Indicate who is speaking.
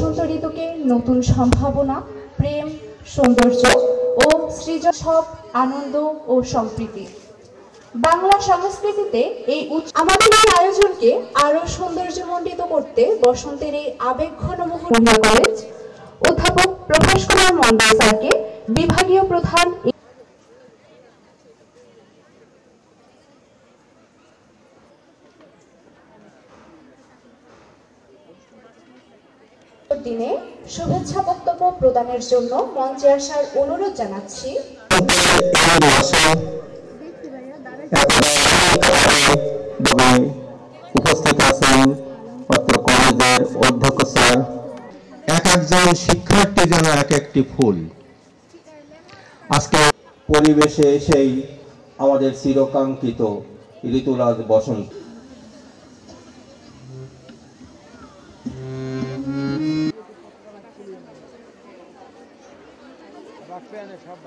Speaker 1: বসন্ত ঋতুকে নতুন সম্ভাবনা, প্রেম, সৌন্দর্য ও সৃজন আনন্দ ও সম্প্রীতি। বাংলা সংস্কৃতিতে এই আমাদের এই আয়োজনকে আরো সৌন্দর্যমণ্ডিত করতে বসন্তের এই আবেগঘন মুহূর্তে কলেজ অধ্যাপক প্রভাস কুমার মন্ডল স্যারকে বিভাগীয় প্রধান দিনে শুভেচ্ছা বক্তব্য প্রদানের জন্য মঞ্চে আসার অনুরোধ জানাচ্ছি।
Speaker 2: উপস্থিত আছেন কলেজের অধ্যক্ষ স্যার। এক একজন শিক্ষার্থী যেন এক একটি ফুল। আজকে পরিবেশে এসেই আমাদের চিরকাঙ্ক্ষিত ঋতুরাজ বসন্ত।
Speaker 3: সব